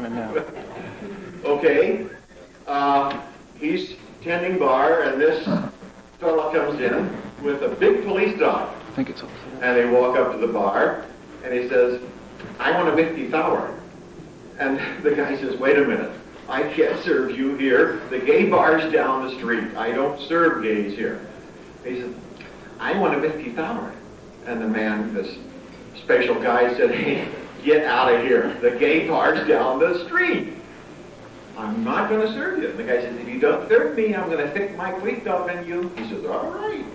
doing it now. Okay. He's tending bar, and this fella comes in with a big police dog. I think it's all. And they walk up to the bar, and he says, I want a whiskey sour. And the guy says, wait a minute. I can't serve you here. The gay bar's down the street. I don't serve gays here. He said, I want a whiskey sour. And the man, this special guy, said, hey, get out of here. The gay bar's down the street. I'm not going to serve you. And the guy says, if you don't serve me, I'm going to stick my police dog on you. He says, all right.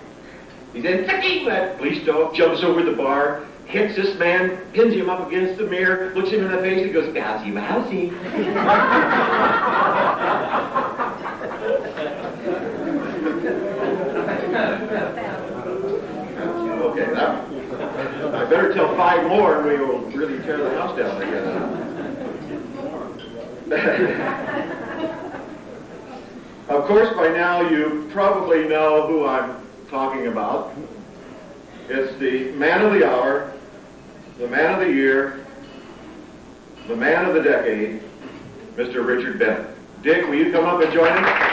He said, ticking! That police dog jumps over the bar, hits this man, pins him up against the mirror, looks him in the face, and goes, "Mousy, mousy." Okay, now I better tell 5 more, and we will really tear the house down again. Of course, by now you probably know who I'm talking about. It's the man of the hour, the man of the year, the man of the decade, Mr. Richard Bennett. Dick, will you come up and join us?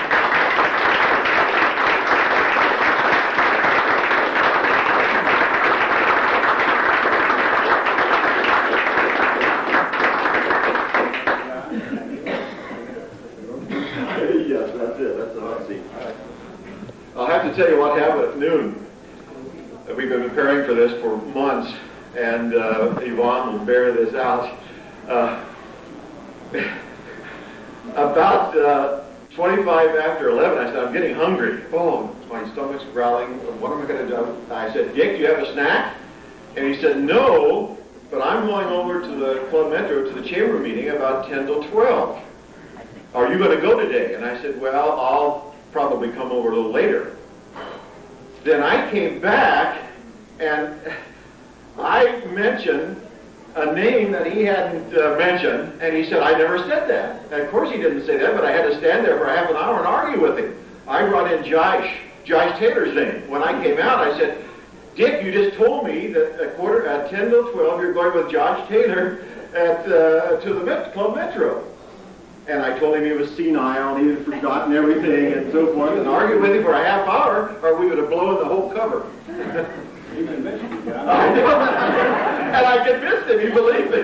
Yes, that's it. That's the hot seat. I'll have to tell you what happened at noon. We've been preparing for this for months, and Yvonne will bear this out. About 25 after 11, I said, I'm getting hungry. Oh, my stomach's growling. What am I going to do? I said, Dick, do you have a snack? And he said, no, but I'm going over to the Club Metro to the chamber meeting about 10 till 12. Are you going to go today? And I said, well, I'll probably come over a little later. Then I came back, and I mentioned a name that he hadn't mentioned, and he said, I never said that. And of course he didn't say that, but I had to stand there for half an hour and argue with him. I brought in Josh Taylor's name. When I came out, I said, Dick, you just told me that at 10 till 12, you're going with Josh Taylor to the Club Metro. And I told him he was senile, and he had forgotten everything, and so forth, and argued with him for a half hour, or we would have blown the whole cover. You convinced me, John. I know. And I convinced him, he believed me.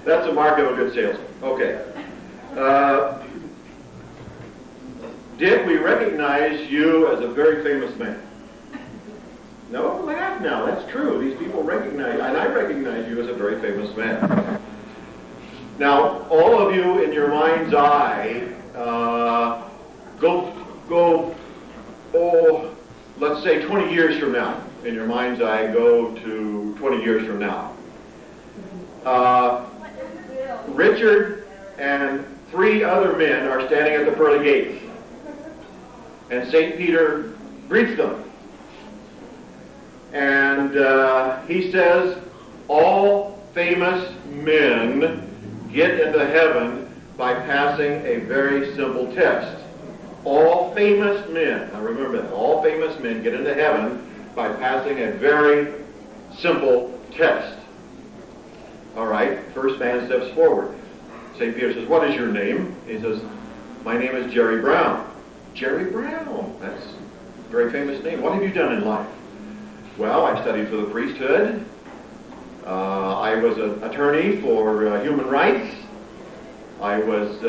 That's a mark of a good salesman. Okay. Dick, we recognize you as a very famous man. No, laugh now. That's true. These people recognize, and I recognize you as a very famous man. Now, all of you in your mind's eye, let's say 20 years from now. In your mind's eye, go to 20 years from now. Richard and 3 other men are standing at the pearly gates. And St. Peter greets them. And he says, all famous men get into heaven by passing a very simple test. All famous men, now remember that, all famous men get into heaven by passing a very simple test. All right, first man steps forward. St. Peter says, what is your name? He says, my name is Jerry Brown. Jerry Brown, that's a very famous name. What have you done in life? Well, I studied for the priesthood. I was an attorney for human rights. I was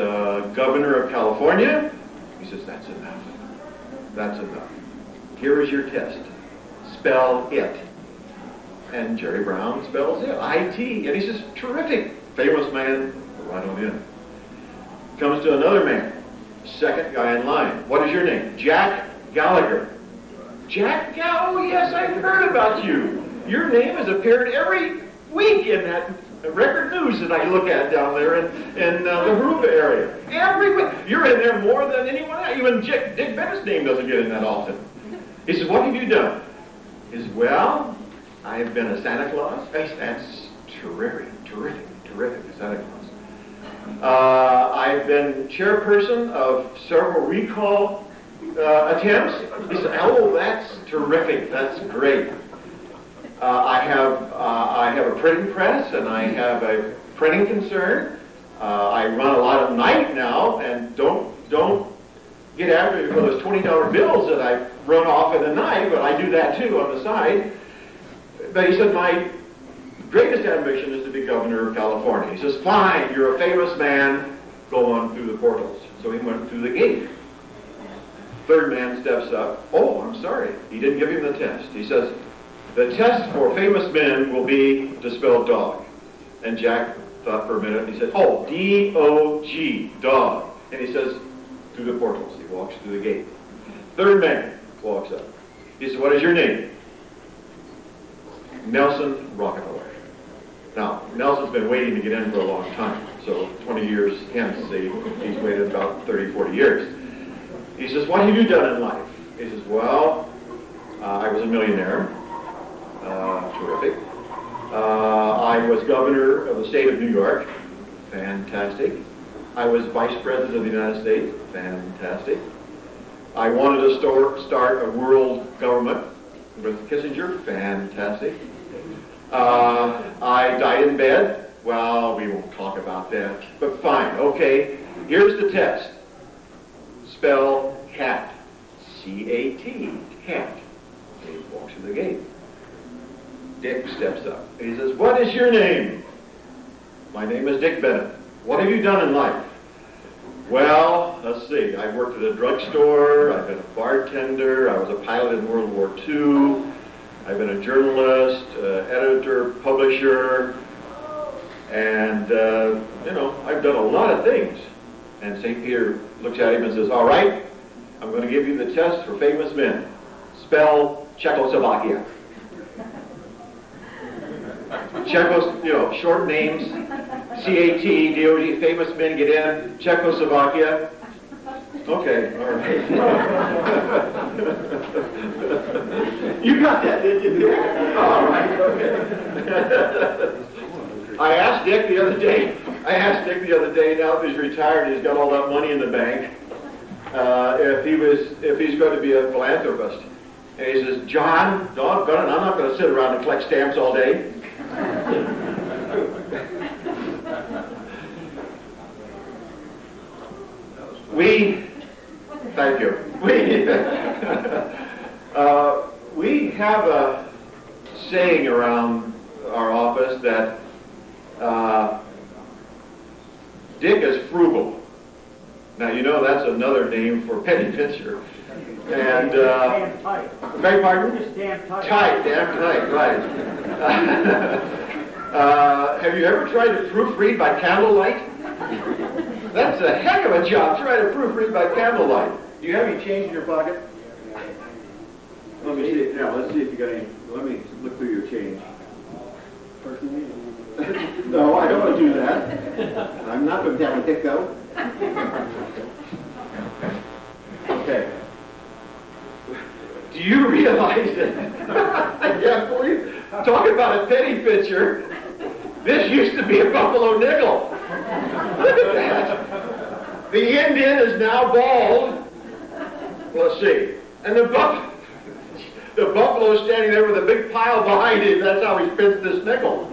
governor of California. He says, that's enough. That's enough. Here is your test. Spell it. And Jerry Brown spells it. I-T. And he says, terrific. Famous man. Right on in. Comes to another man. Second guy in line. What is your name? Jack Gallagher. Jack Gallagher? Oh, yes, I've heard about you. Your name has appeared every week in that record news that I look at down there in the Haruba area. Every week. You're in there more than anyone else. Even Dick Bennett's name doesn't get in that often. He says, what have you done? He says, well, I've been a Santa Claus. That's terrific, Santa Claus. I've been chairperson of several recall attempts. He said, oh, that's terrific. That's great. I have a printing press, and I have a printing concern. I run a lot at night now, and don't get after me for those $20 bills that I run off in the night, but I do that too on the side. But he said, my greatest ambition is to be governor of California. He says, fine, you're a famous man, go on through the portals. So he went through the gate. Third man steps up. Oh, I'm sorry. He didn't give him the test. He says, the test for famous men will be to spell dog. And Jack thought for a minute. He said, oh, D-O-G, dog. And he says, through the portals. He walks through the gate. Third man walks up. He says, what is your name? Nelson Rockefeller. Now, Nelson's been waiting to get in for a long time. So 20 years hence, he's waited about 30, 40 years. He says, what have you done in life? He says, well, I was a millionaire. Terrific. I was governor of the state of New York. Fantastic. I was vice president of the United States. Fantastic. I wanted to start a world government with Kissinger. Fantastic. I died in bed. Well, we won't talk about that. But fine. Okay. Here's the test. Spell cat. C-A-T. Cat. He walks through the gate. Dick steps up. He says, what is your name? My name is Dick Bennett. What have you done in life? Well, let's see. I've worked at a drugstore. I've been a bartender. I was a pilot in World War II. I've been a journalist, editor, publisher. And, I've done a lot of things. And St. Peter looks at him and says, all right, I'm going to give you the test for famous men. Spell Czechoslovakia. Short names, C-A-T, D-O-G, famous men get in, Czechoslovakia. Okay, all right. You got that, didn't you? All right, okay. I asked Dick the other day, now that he's retired, he's got all that money in the bank, if he's going to be a philanthropist. And he says, John, doggone it, I'm not going to sit around and collect stamps all day. Thank you. We have a saying around our office that Dick is frugal. Now, that's another name for penny pincher. And, beg pardon? Just damn tight. Tight, damn tight, right. Have you ever tried to proofread by candlelight? That's a heck of a job, trying to proofread by candlelight. Do you have any change in your pocket? Let me see. Now, let's see if you got any. Let me look through your change. Personally? No, I don't want to do that. I'm not going to have a hiccup. Okay. Do you realize that? Yeah, boy. Talk about a penny pincher. This used to be a buffalo nickel. Look at that. The Indian is now bald. Let's see. And the buffalo's standing there with a big pile behind him. That's how he spends this nickel.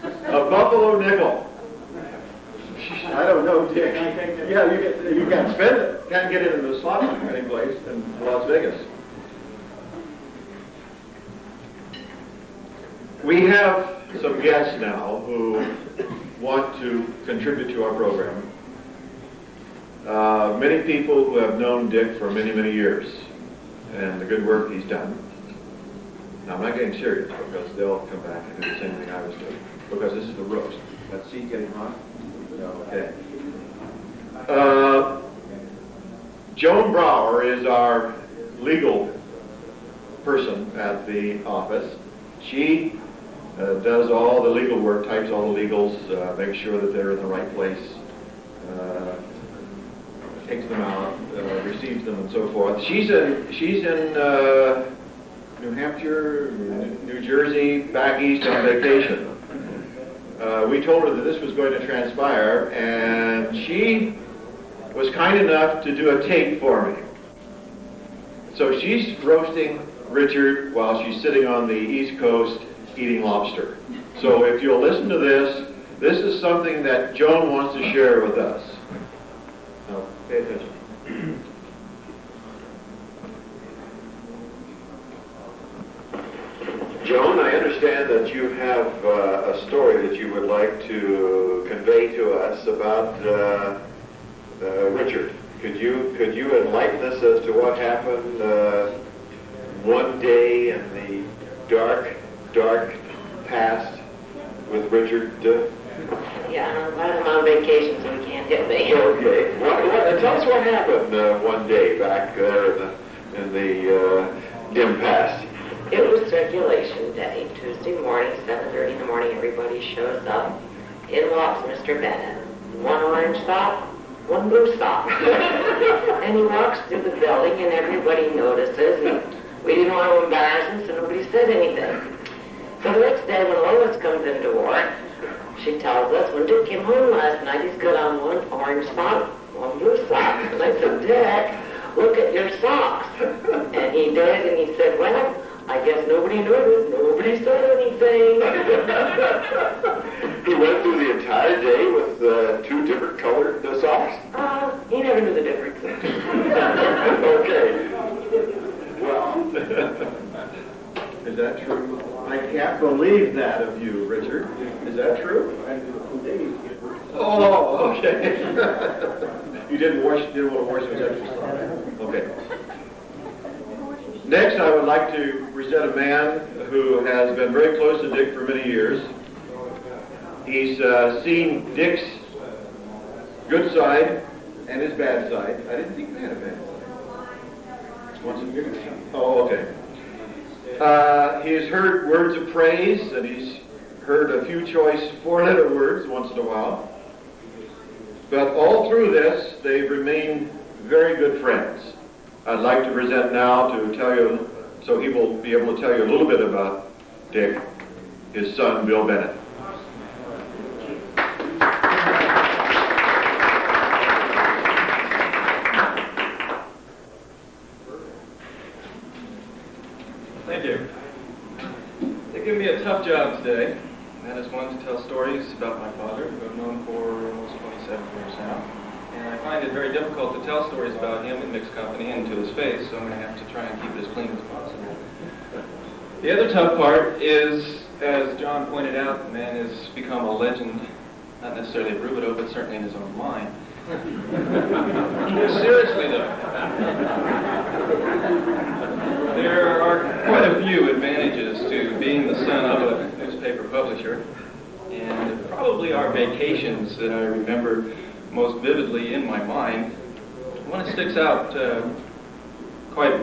A buffalo nickel. I don't know, Dick. Yeah, you can't spend it. Can't get it in the slot line any place in Las Vegas. We have some guests now who want to contribute to our program. Many people who have known Dick for many, many years and the good work he's done. Now, I'm not getting serious because they'll come back and do the same thing I was doing because this is the roast. That seat getting hot? Okay. Joan Brower is our legal person at the office. She does all the legal work, types all the legals, makes sure that they're in the right place, takes them out, receives them, and so forth. She's in New Hampshire, New Jersey, back east on vacation. We told her that this was going to transpire, and she was kind enough to do a tape for me. So she's roasting Richard while she's sitting on the East Coast eating lobster. So if you'll listen to this, this is something that Joan wants to share with us. Now, pay attention. Joan, I understand that you have a story that you would like to convey to us about Richard. Could you enlighten us as to what happened one day in the dark past with Richard? Yeah, I'm on vacation, so he can't hit me. Okay. Tell us what happened one day back there in the impasse. It was circulation day, Tuesday morning, 7:30 in the morning, everybody shows up. In walks Mr. Bennett. One orange sock, one blue sock. And he walks through the building and everybody notices, and we didn't want to embarrass him, so nobody said anything. So the next day when Lois comes into work, she tells us, when Dick came home last night, he's got on one orange sock, one blue sock. And I said, Dick, look at your socks. And he did, and he said, well, I guess nobody noticed. Nobody said anything. He went through the entire day with two different colored socks? He never knew the difference. Okay. Well, is that true? I can't believe that of you, Richard. Is that true? Oh, okay. You didn't want to wash those extra socks. Okay. Next, I would like to present a man who has been very close to Dick for many years. He's seen Dick's good side and his bad side. I didn't think he had a bad side. Oh, okay. He has heard words of praise, and he's heard a few choice four-letter words once in a while. But all through this, they've remained very good friends. I'd like to present now to tell you, so he will be able to tell you a little bit about Dick, his son, Bill Bennett. Thank you. They give me a tough job today. That is one to tell stories about my father, who I've known for almost 27 years now. And I find it very difficult to tell stories about him in mixed company and to his face, so I'm going to have to try and keep it as clean as possible. The other tough part is, as John pointed out, the man has become a legend, not necessarily at Rubidoux, but certainly in his own mind. Seriously, though, there are quite a few advantages to being the son of a newspaper publisher, and probably our vacations that I remember most vividly in my mind. One that sticks out quite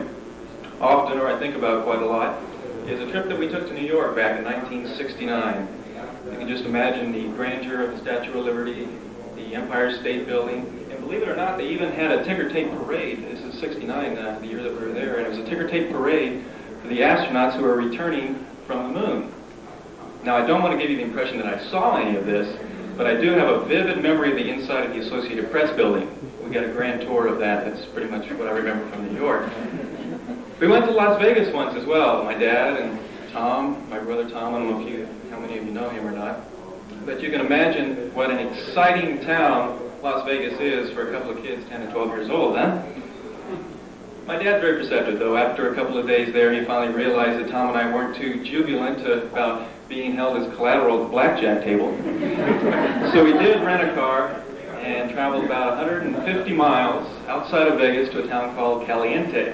often, or I think about quite a lot, is a trip that we took to New York back in 1969. You can just imagine the grandeur of the Statue of Liberty, the Empire State Building, and believe it or not, they even had a ticker tape parade. This is 69, the year that we were there, and it was a ticker tape parade for the astronauts who are returning from the moon. Now, I don't want to give you the impression that I saw any of this, but I do have a vivid memory of the inside of the Associated Press building. We got a grand tour of that. That's pretty much what I remember from New York. We went to Las Vegas once as well. My dad and Tom, my brother Tom, I don't know how many of you know him or not. But you can imagine what an exciting town Las Vegas is for a couple of kids 10 and 12 years old, huh? My dad's very perceptive, though. After a couple of days there, he finally realized that Tom and I weren't too jubilant about being held as collateral at the blackjack table. So we did rent a car and traveled about 150 miles outside of Vegas to a town called Caliente.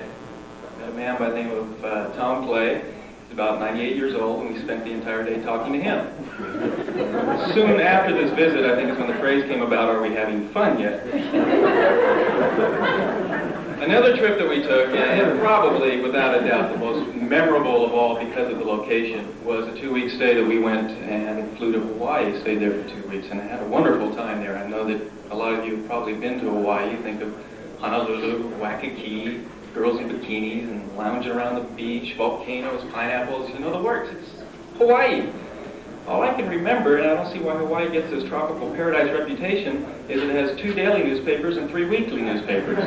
Met a man by the name of Tom Clay. He's about 98 years old, and we spent the entire day talking to him. Soon after this visit, I think is when the phrase came about, "Are we having fun yet?" Another trip that we took, and probably, without a doubt, the most memorable of all because of the location, was a 2-week stay that we went and flew to Hawaii, stayed there for 2 weeks, and I had a wonderful time there. I know that a lot of you have probably been to Hawaii. You think of Honolulu, Waikiki, girls in bikinis and lounging around the beach, volcanoes, pineapples, you know the works. It's Hawaii. All I can remember, and I don't see why Hawaii gets this tropical paradise reputation, is it has 2 daily newspapers and 3 weekly newspapers.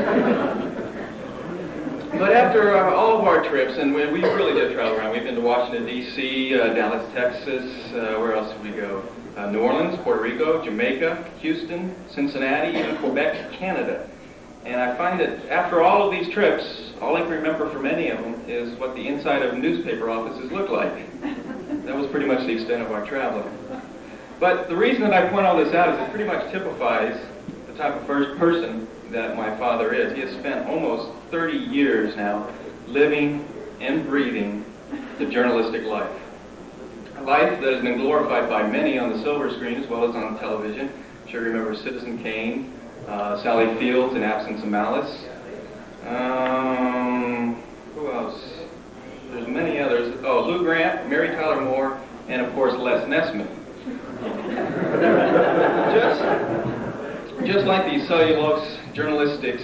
But after all of our trips, and we really did travel around. We've been to Washington, D.C., Dallas, Texas. Where else did we go? New Orleans, Puerto Rico, Jamaica, Houston, Cincinnati, and Quebec, Canada. And I find that after all of these trips, all I can remember from any of them is what the inside of newspaper offices look like. That was pretty much the extent of our traveling. But the reason that I point all this out is it pretty much typifies the type of first person that my father is. He has spent almost 30 years now living and breathing the journalistic life. A life that has been glorified by many on the silver screen as well as on television. I'm sure you remember Citizen Kane, Sally Fields in Absence of Malice. Who else? There's many others. Oh, Lou Grant, Mary Tyler Moore, and of course Les Nessman. Just like these cellulose journalistics,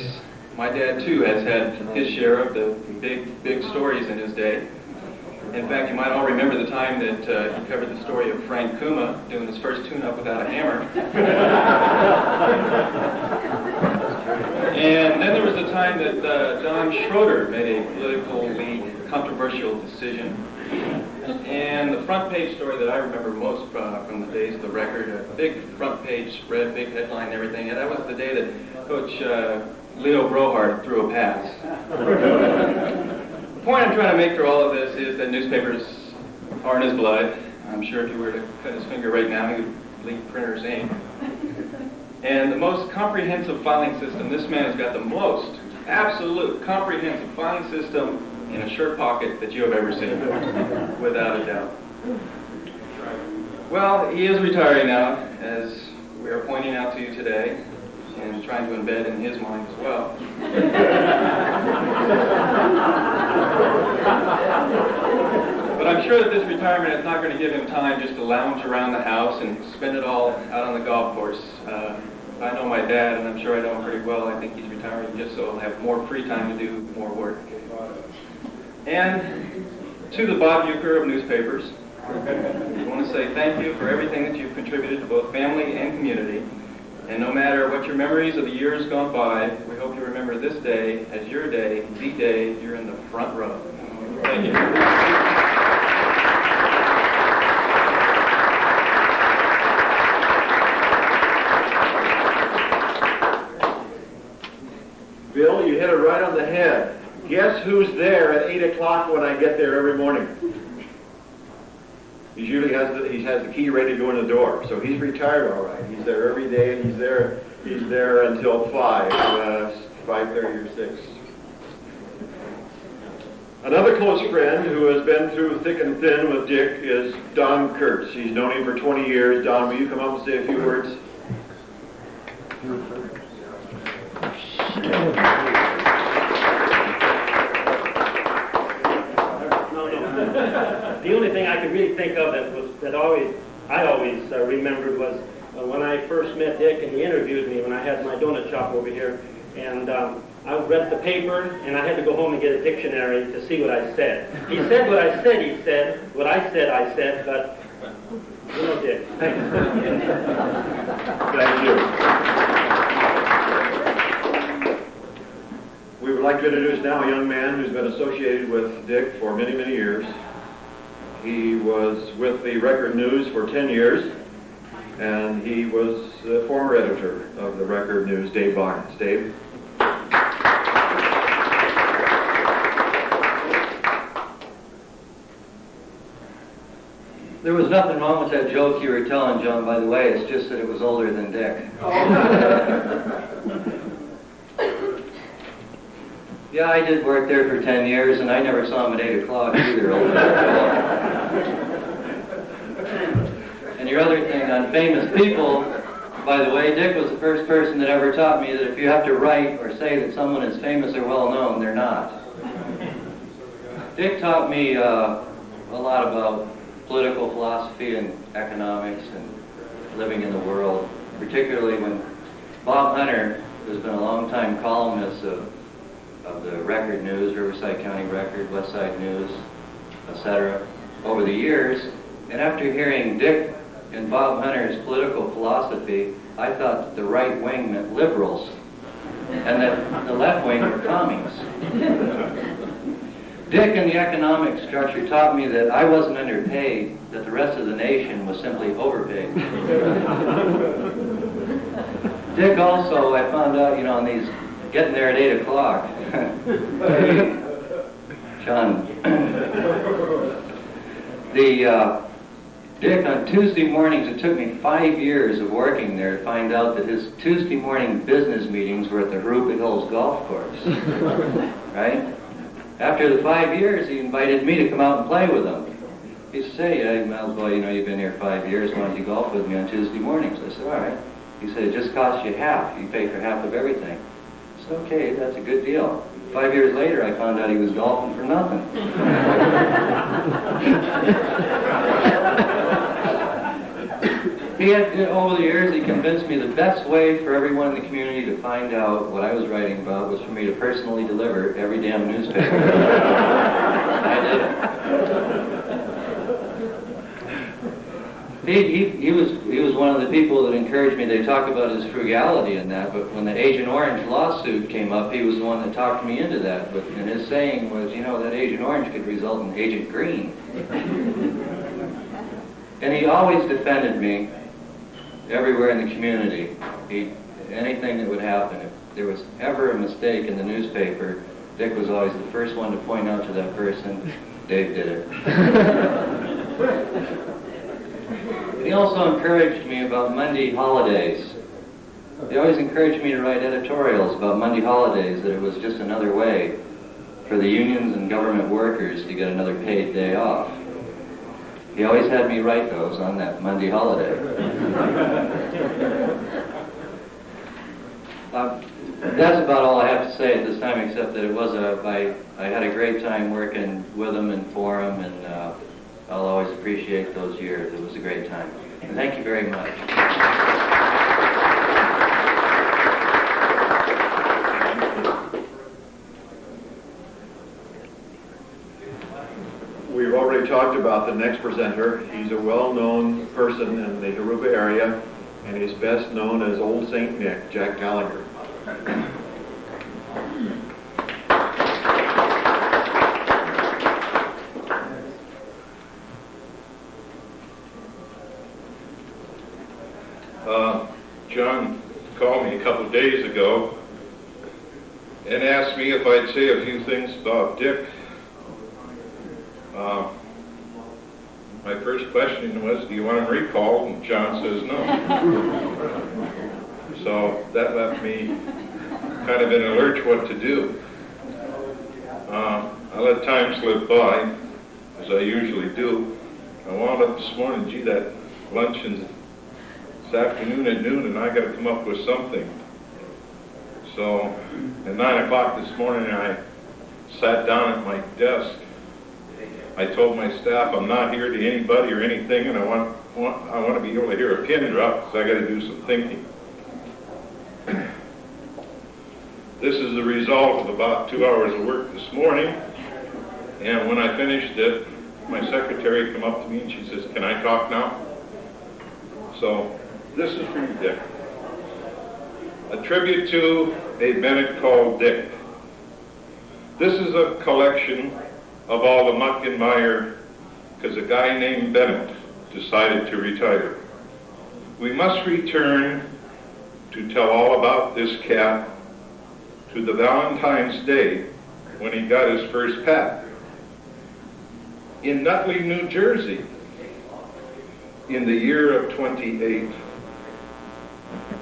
my dad too has had his share of the big stories in his day. In fact, you might all remember the time that he covered the story of Frank Kuma doing his first tune-up without a hammer. And then there was the time that Don Schroeder made a politically controversial decision. And the front page story that I remember most from the days of the record, a big front page spread, big headline and everything, and that was the day that Coach Leo Brohart threw a pass. The point I'm trying to make through all of this is that newspapers are in his blood. I'm sure if you were to cut his finger right now, he would leak printer's ink. And the most comprehensive filing system, this man has got the most absolute comprehensive filing system in a shirt pocket that you have ever seen, without a doubt. Well, he is retiring now, as we are pointing out to you today, and trying to embed in his mind as well. But I'm sure that this retirement is not going to give him time just to lounge around the house and spend it all out on the golf course. I know my dad, and I'm sure I know him pretty well. I think he's retiring just so he'll have more free time to do more work. And to the Bob Euchre of newspapers, I want to say thank you for everything that you've contributed to both family and community. And no matter what your memories of the years gone by, we hope you remember this day as your day, the day you're in the front row. Thank you. Bill, you hit it right on the head. Guess who's there at 8 o'clock when I get there every morning? He usually has the key ready to go in the door. So he's retired all right. He's there every day, and he's there until 5:30 or 6. Another close friend who has been through thick and thin with Dick is Don Kurtz. He's known him for 20 years. Don, will you come up and say a few words? The only thing I could really think of that I always remembered was when I first met Dick and he interviewed me when I had my donut shop over here, and I read the paper and I had to go home and get a dictionary to see what I said. He said what I said, he said what I said, but you know, Dick. Thank you. We would like to introduce now a young man who's been associated with Dick for many, many years. He was with the Record News for 10 years, and he was the former editor of the Record News, Dave Barnes. Dave? There was nothing wrong with that joke you were telling, John, by the way. It's just that it was older than Dick. Yeah, I did work there for 10 years, and I never saw him at 8 o'clock either. And your other thing on famous people, by the way, Dick was the first person that ever taught me that if you have to write or say that someone is famous or well-known, they're not. Dick taught me a lot about political philosophy and economics and living in the world, particularly when Bob Hunter, who's been a long-time columnist of the Record News, Riverside County Record, Westside News, etc., over the years. And after hearing Dick and Bob Hunter's political philosophy, I thought that the right wing meant liberals. and that the left wing were commies. Dick and the economic structure taught me that I wasn't underpaid, that the rest of the nation was simply overpaid. Dick also, I found out, on these, getting there at 8 o'clock. John, Dick, on Tuesday mornings, it took me 5 years of working there to find out that his Tuesday morning business meetings were at the Harupa Hills Golf Course. Right? After the 5 years, he invited me to come out and play with him. He said, "Hey, Miles, boy, you've been here 5 years. Why don't you golf with me on Tuesday mornings?" I said, "All right." He said, "It just costs you half. You pay for half of everything." I said, "Okay, that's a good deal." 5 years later, I found out he was golfing for nothing. Over the years, he convinced me the best way for everyone in the community to find out what I was writing about was for me to personally deliver every damn newspaper. I did it. He was one of the people that encouraged me. They talk about his frugality and that, but when the Agent Orange lawsuit came up, he was the one that talked me into that. But and his saying was, that Agent Orange could result in Agent Green. And he always defended me everywhere in the community. Anything that would happen, if there was ever a mistake in the newspaper, Dick was always the first one to point out to that person, "Dave did it." He also encouraged me about Monday holidays. He always encouraged me to write editorials about Monday holidays, that it was just another way for the unions and government workers to get another paid day off. He always had me write those on that Monday holiday. That's about all I have to say at this time, except that I had a great time working with him and for him, and I'll always appreciate those years. It was a great time. And thank you very much. We've already talked about the next presenter. He's a well-known person in the Harupa area, and he's best known as Old St. Nick, Jack Gallagher. John called me a couple of days ago and asked me if I'd say a few things about Dick. My first question was, "Do you want him recalled?" And John says no. So that left me kind of in a lurch what to do. I let time slip by, as I usually do. I wound up this morning, gee, that luncheon this afternoon at noon, and I got to come up with something. So at 9 o'clock this morning, I sat down at my desk. I told my staff I'm not here to anybody or anything, and I want to be able to hear a pin drop because I got to do some thinking. This is the result of about 2 hours of work this morning, and when I finished it, my secretary came up to me and she says, "Can I talk now?" So this is for you, Dick. A tribute to a Bennett called Dick. This is a collection of all the muck and mire because a guy named Bennett decided to retire. We must return to tell all about this cat to the Valentine's Day when he got his first pat. In Nutley, New Jersey, in the year of 28,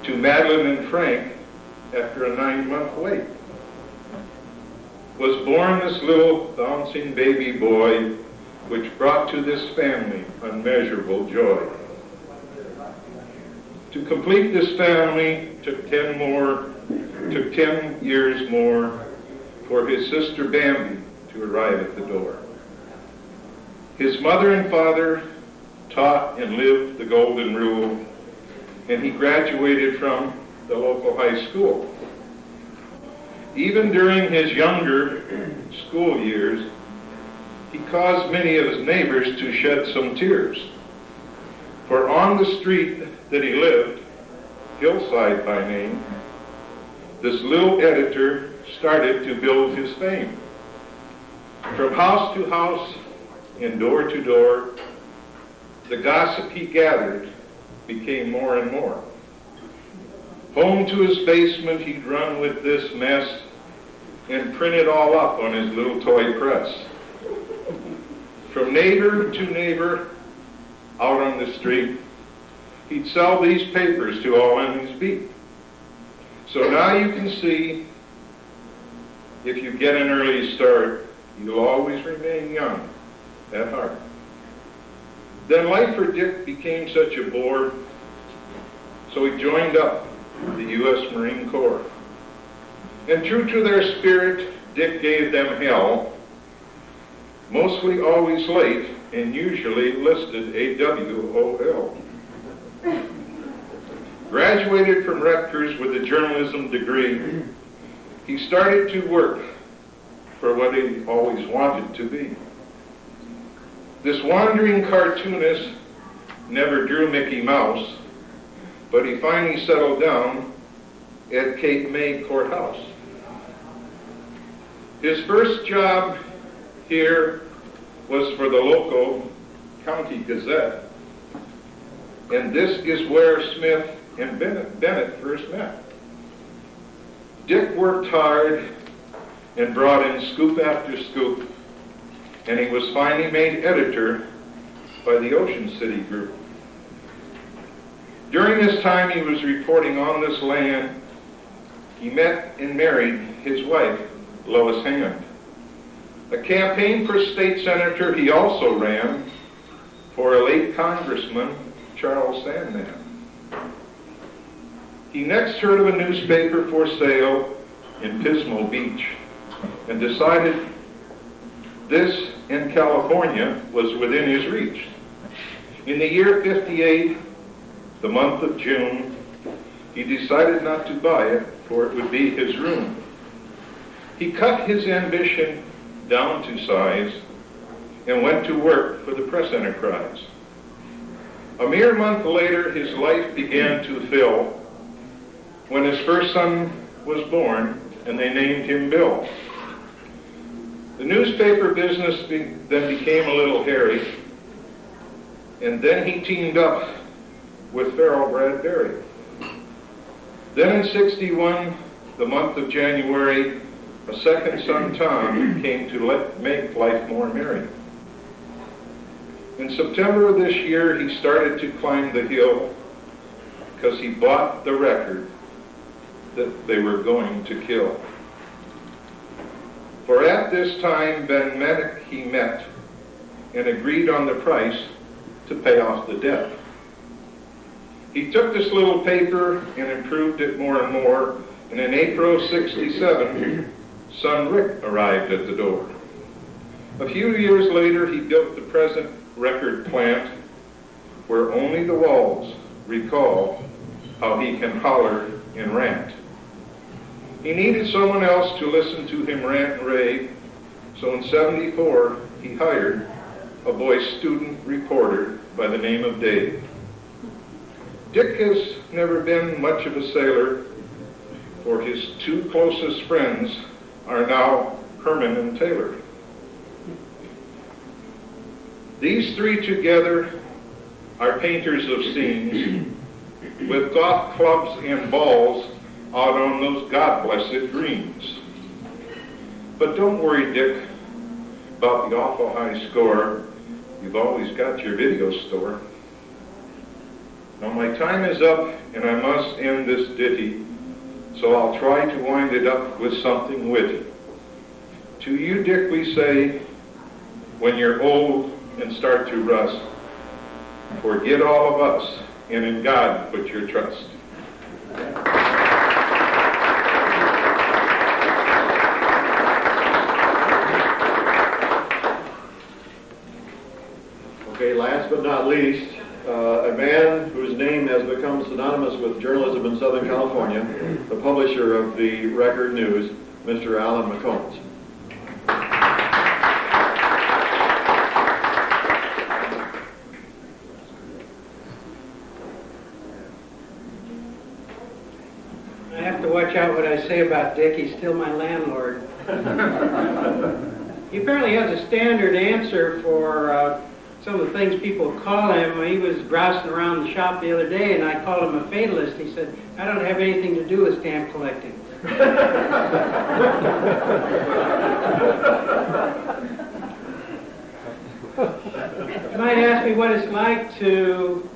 to Madeline and Frank, after a 9-month wait, was born this little bouncing baby boy, which brought to this family unmeasurable joy. To complete this family took 10 years more for his sister Bambi to arrive at the door. His mother and father taught and lived the golden rule, and he graduated from the local high school. Even during his younger school years, he caused many of his neighbors to shed some tears. For on the street that he lived, Hillside by name, this little editor started to build his fame. From house to house and door to door, the gossip he gathered became more and more. Home to his basement, he'd run with this mess and print it all up on his little toy press. From neighbor to neighbor, out on the street, he'd sell these papers to all in his beat. So now you can see, if you get an early start, you'll always remain young at heart. Then life for Dick became such a bore, so he joined up the U.S. Marine Corps. And true to their spirit, Dick gave them hell, mostly always late, and usually listed AWOL. Graduated from Rutgers with a journalism degree, he started to work for what he always wanted to be. This wandering cartoonist never drew Mickey Mouse, but he finally settled down at Cape May Courthouse. His first job here was for the local County Gazette, and this is where Smith and Bennett first met. Dick worked hard and brought in scoop after scoop, and he was finally made editor by the Ocean City Group. During this time he was reporting on this land, he met and married his wife, Lois Hand. A campaign for state senator he also ran for a late Congressman, Charles Sandman. He next heard of a newspaper for sale in Pismo Beach and decided this in California was within his reach. In the year 58, the month of June, he decided not to buy it, for it would be his ruin. He cut his ambition down to size and went to work for the press enterprise. A mere month later, his life began to fill when his first son was born, and they named him Bill. The newspaper business then became a little hairy, and then he teamed up with Farrell Bradbury. Then in 61, the month of January, a second son, Tom, came to make life more merry. In September of this year, he started to climb the hill because he bought the record that they were going to kill. For at this time, Bennett he met and agreed on the price to pay off the debt. He took this little paper and improved it more and more, and in April of 67, son Rick arrived at the door. A few years later, he built the present record plant where only the walls recall how he can holler and rant. He needed someone else to listen to him rant and rave, so in 74, he hired a boy student reporter by the name of Dave. Dick has never been much of a sailor, for his two closest friends are now Herman and Taylor. These three together are painters of scenes with golf clubs and balls out on those God-blessed greens. But don't worry, Dick, about the awful high score. You've always got your video store. Now my time is up and I must end this ditty, so I'll try to wind it up with something witty. To you, Dick, we say, when you're old and start to rust, forget all of us and in God put your trust. Okay, last but not least, a man whose name has become synonymous with journalism in Southern California, the publisher of the Record News, Mr. Alan McCombs. I have to watch out what I say about Dick. He's still my landlord. He apparently has a standard answer for some of the things people call him. He was grousing around the shop the other day, and I called him a fatalist. He said, I don't have anything to do with stamp collecting. You might ask me what it's like to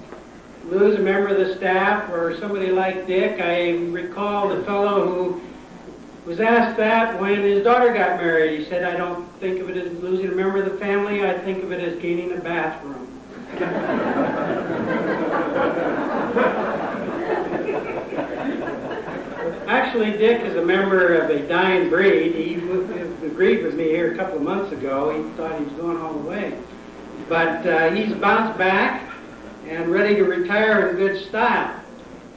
lose a member of the staff or somebody like Dick. I recall the fellow who was asked that when his daughter got married. He said, I don't think of it as losing a member of the family, I think of it as gaining a bathroom. Actually, Dick is a member of a dying breed. He agreed with me here a couple of months ago. He thought he was going all the way. But he's bounced back and ready to retire in good style.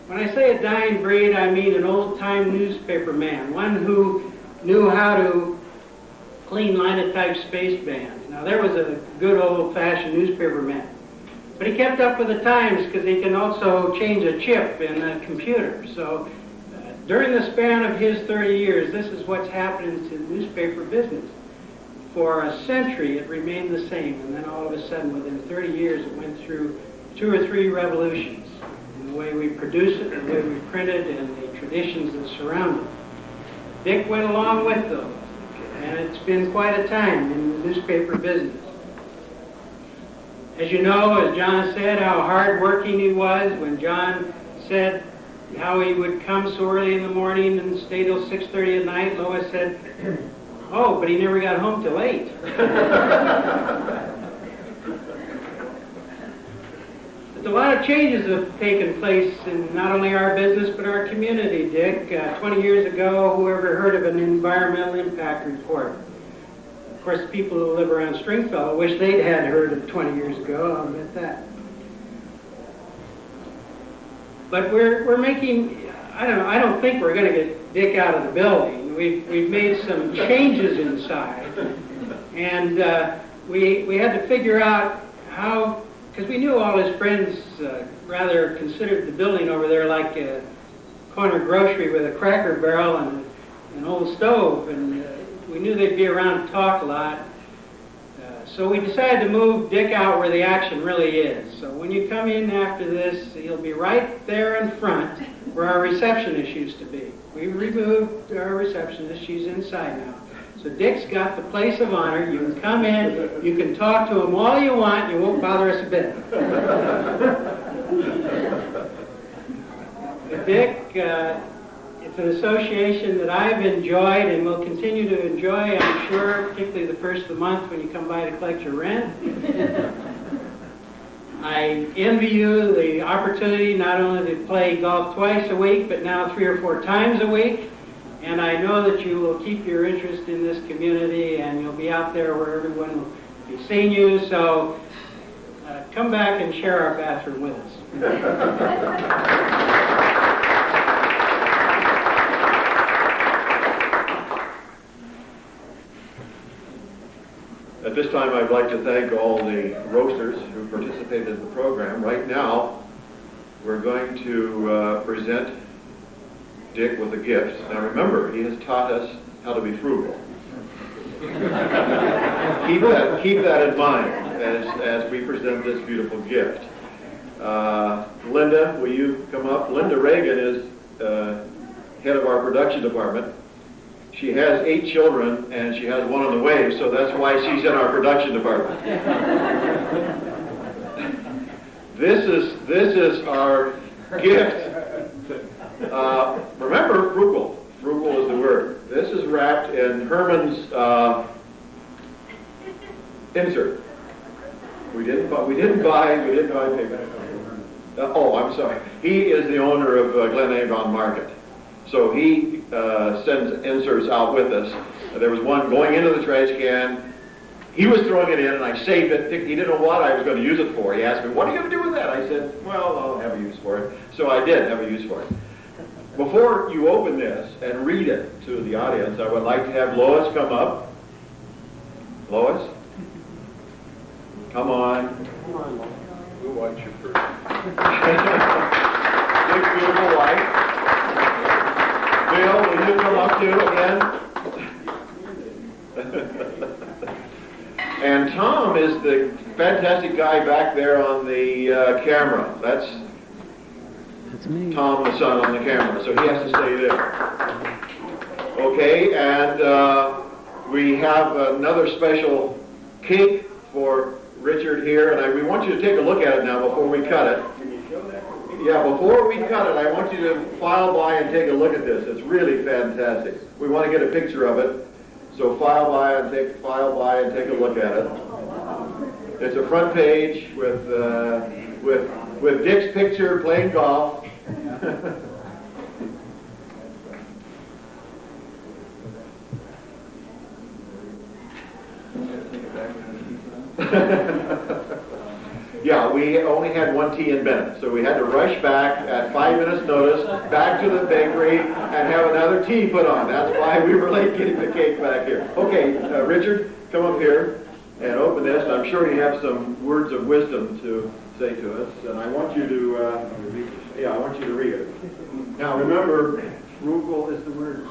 When I say a dying breed, I mean an old-time newspaper man, one who knew how to clean linotype space bands. Now, there was a good old-fashioned newspaper man. But he kept up with the times because he can also change a chip in a computer. So during the span of his 30 years, this is what's happened to newspaper business. For a century, it remained the same, and then all of a sudden, within 30 years, it went through 2 or 3 revolutions in the way we produce it, the way we print it, and the traditions that surround it. Dick went along with those, and it's been quite a time in the newspaper business. As you know, as John said, how hard-working he was. When John said how he would come so early in the morning and stay till 6:30 at night, Lois said, oh, but he never got home till 8. But a lot of changes have taken place in not only our business, but our community, Dick. 20 years ago, whoever heard of an environmental impact report? Of course, the people who live around Stringfellow wish they'd had heard of 20 years ago, I'll admit that. But we're making, I don't think we're going to get Dick out of the building. We've made some changes inside, and we had to figure out how, because we knew all his friends rather considered the building over there like a corner grocery with a Cracker Barrel and an old stove, and we knew they'd be around to talk a lot. So we decided to move Dick out where the action really is. So when you come in after this, he'll be right there in front where our receptionist used to be. We removed our receptionist. She's inside now. So Dick's got the place of honor. You can come in. You can talk to him all you want. You won't bother us a bit. Dick, it's an association that I've enjoyed and will continue to enjoy, I'm sure, particularly the first of the month when you come by to collect your rent. I envy you the opportunity not only to play golf twice a week, but now 3 or 4 times a week. And I know that you will keep your interest in this community and you'll be out there where everyone will be seeing you. So come back and share our bathroom with us. At this time, I'd like to thank all the roasters who participated in the program. Right now, we're going to present Dick with a gift. Now remember, he has taught us how to be frugal. keep that in mind as we present this beautiful gift. Linda, will you come up? Linda Reagan is head of our production department. She has 8 children, and she has 1 on the way, so that's why she's in our production department. This is our gift. Remember, frugal. Frugal is the word. This is wrapped in Herman's insert. We didn't buy paper. I'm sorry. He is the owner of Glen Avon Market. So he sends inserts out with us. There was one going into the trash can. He was throwing it in, and I saved it. He didn't know what I was going to use it for. He asked me, what are you going to do with that? I said, well, I'll have a use for it. So I did have a use for it. Before you open this and read it to the audience, I would like to have Lois come up. Lois? Come on. We'll watch you first. Big, beautiful wife. come up to again. And Tom is the fantastic guy back there on the camera. That's me. Tom, the son, on the camera, so he has to stay there. Okay, and we have another special cake for Richard here, and we want you to take a look at it now before we cut it. Yeah, before we cut it, I want you to file by and take a look at this. It's really fantastic. We want to get a picture of it, so file by and take a look at it. It's a front page with Dick's picture playing golf. Yeah, we only had one tea in Bennett, so we had to rush back at 5 minutes' notice, back to the bakery, and have another tea put on. That's why we were late getting the cake back here. Okay, Richard, come up here and open this. I'm sure you have some words of wisdom to say to us, and I want you to, I want you to read it. Now remember, frugal is the word.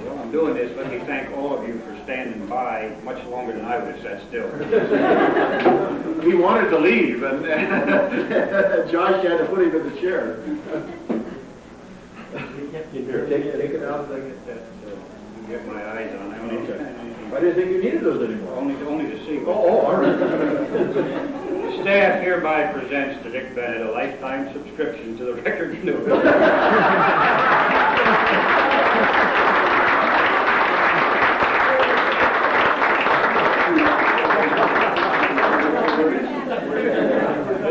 While I'm doing this, let me thank all of you for standing by much longer than I would have sat still. He wanted to leave, and Josh had to put him in the chair. Here, take it out. Get my eyes on it. I didn't think you needed those anymore. Only to see. Oh, all right. The staff hereby presents to Dick Bennett a lifetime subscription to the Record News.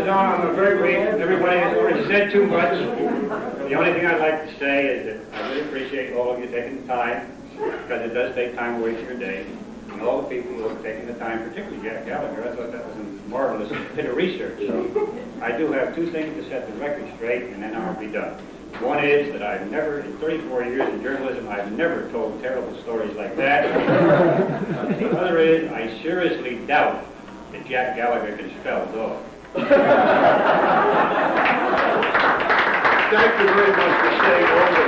I'm very grateful. Everybody has already said too much. The only thing I'd like to say is that I really appreciate all of you taking the time, because it does take time away from your day, and all the people who have taken the time, particularly Jack Gallagher. I thought that was a marvelous bit of research. So I do have two things to set the record straight, and then I'll be done. One is that I've never, in 34 years in journalism, I've never told terrible stories like that. And the other is, I seriously doubt that Jack Gallagher can spell dog. Thank you very much for staying over.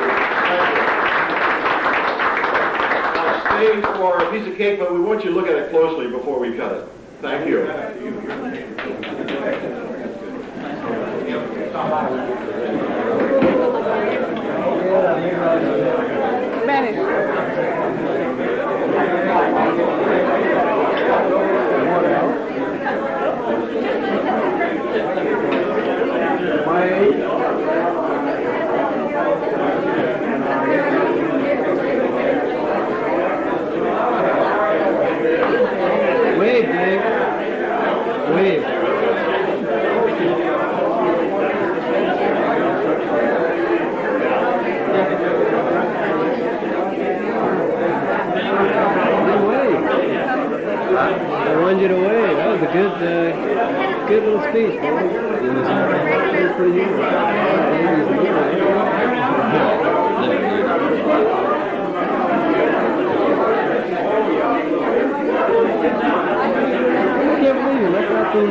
I'll stay for a piece of cake, but we want you to look at it closely before we cut it. Thank you. Wave, Dave. Wave. I wanted you to wave. That was a good little speech, boy. It was pretty good. I can't believe you left out the